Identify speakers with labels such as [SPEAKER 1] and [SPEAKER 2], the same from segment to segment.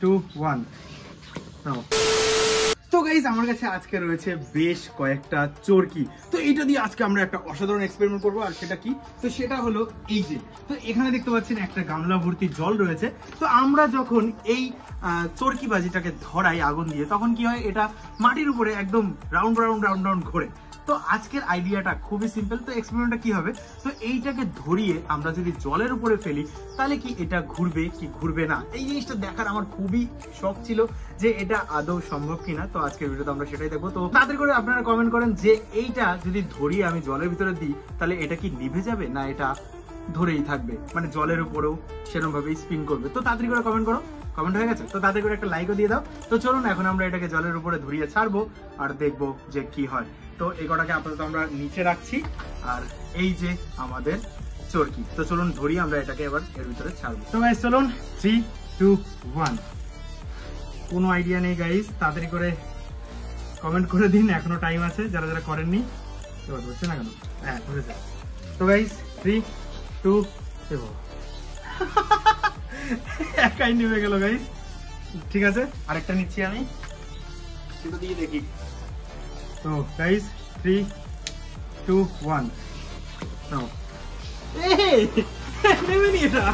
[SPEAKER 1] 2 1 নাও। তো গাইস আমার কাছে আজকে রয়েছে বেশ কয়েকটা চরকি। তো এইটা দিয়ে আজকে আমরা একটা অসাধারণ এক্সপেরিমেন্ট করবো। আর সেটা কি? তো সেটা হলো এই যে, তো এখানে দেখতে পাচ্ছেন একটা গামলা ভর্তি জল রয়েছে। তো আমরা যখন এই চরকি বাজিটাকে ধরাই আগুন দিয়ে, তখন কি হয়, এটা মাটির উপরে একদম রাউন্ড রাউন্ড রাউন্ড রাউন্ড ঘোরে। তো আজকের আইডিয়াটা খুবই সিম্পল। তো এক্সপেরিমেন্টটা কি হবে, তো এইটাকে ধরিয়ে আমরা যদি জলের উপরে ফেলি, তাহলে কি এটা ঘুরবে কি ঘুরবে না, এই জিনিসটা দেখার আমার খুবই শখ ছিল যে এটা আদৌ সম্ভব কিনা। তো আজকের ভিডিওতে আমরা সেটাই দেখবো। তো তাদের করে আপনারা কমেন্ট করেন যে এইটা যদি ধরিয়ে আমি জলের ভিতরে দিই, তাহলে এটা কি নিভে যাবে না এটা ধরেই থাকবে, মানে জলের উপরেও সেরকম ভাবে স্পিন করবে। তো তাড়াতাড়ি করে কমেন্ট করো। কমেন্ট হয়ে গেছে? তো তাদের করে একটা লাইকও দিয়ে দাও। তো চলুন এখন আমরা এটাকে জলের উপরে ধরিয়ে ছাড়বো আর দেখবো যে কি হয়। তো এই কটাকে আপাতত আমরা নিচে রাখছি। আর এই যে আমাদের চরকি, তো চলুন ধরিয়ে আমরা এটাকে এবার এর ভিতরে ছাড়বো। তো গাইস চলুন 3 2 1। কোনো আইডিয়া নেই গাইস, তাড়াতাড়ি করে কমেন্ট করে দিন, এখনো টাইম আছে যারা যারা করেননি। এবার ধরছে না কেন? হ্যাঁ ধরেছে। তো গাইস 3 2 একাই নেমে গেল গাইস। ঠিক আছে, আরেকটা নিচ্ছি আমি, সেটা দিয়ে দেখি। তো গাইস 3 2 1 নাও। এই নেমে নি এটা।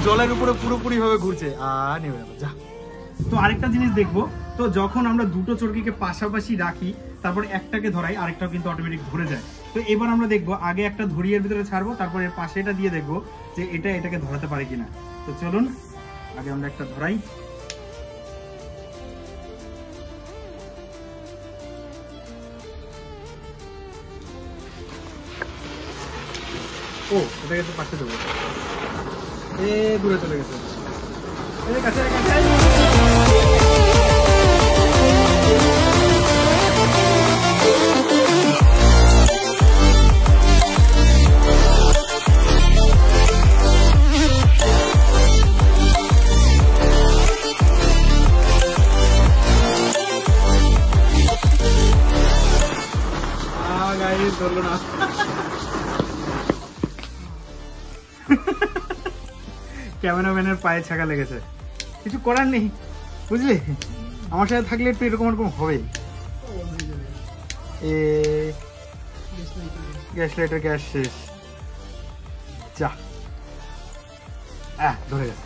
[SPEAKER 1] জলের উপরে পুরোপুরি ভাবে ঘুরছে। আর নেমে যাবো যা। তো আরেকটা জিনিস দেখবো, তো যখন আমরা দুটো চরকিকে পাশাপাশি রাখি, তারপর একটাকে ধরাই, আরেকটাও কিন্তু অটোমেটিক ধরে যায়। তো এবার আমরা দেখবো, আগে একটা ধরিয়ে এর ভিতরে ছাড়বো, তারপর এর পাশে এটা দিয়ে দেখবো যে এটা এটাকে ধরাতে পারে কিনা। তো চলুন আগে আমরা একটা ধরাই। ও এটাকে তো পাশে দেবো। দূরে চলে গেছে। কাছে কাছে ধরলো না। ক্যামেরাম্যানের পায়ে ছাকা লেগেছে, কিছু করার নেই বুঝলি। আমার সাথে থাকলে একটু এরকম এরকম হবে। গ্যাস লাইটার গ্যাস শেষ। যা ধরে গেছে।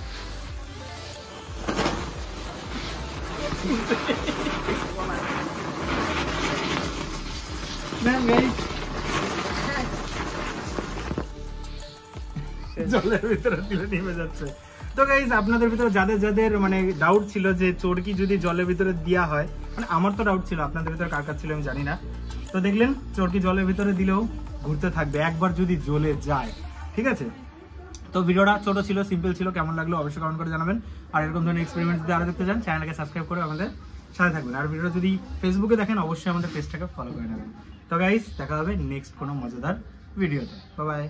[SPEAKER 1] জলের ভিতরে দিলে নেমে যাচ্ছে। তো গাইস আপনাদের ভিতরে যাদের যাদের মানে ডাউট ছিল যে চরকি যদি জলের ভিতরে দেওয়া হয়, মানে আমার তো ডাউট ছিল, আপনাদের ভিতরে কার কার ছিল আমি জানি না। তো দেখলেন চরকি জলের ভিতরে দিলেও ঘুরতে থাকবে একবার যদি জ্বলে যায়। ঠিক আছে, তো ভিডিওটা ছোট ছিল, সিম্পল ছিল, কেমন লাগলো অবশ্যই কমেন্ট করে জানাবেন। আর এরকম ধরনের এক্সপেরিমেন্ট যদি আরো দেখতে চান, চ্যানেলটাকে সাবস্ক্রাইব করে আমাদের সাথে থাকবেন। আর ভিডিওটা যদি ফেসবুকে দেখেন, অবশ্যই আমাদের পেজটাকে ফলো করে নেবেন। তো গাইস দেখা হবে নেক্সট কোনো মজাদার ভিডিওতে। Bye bye.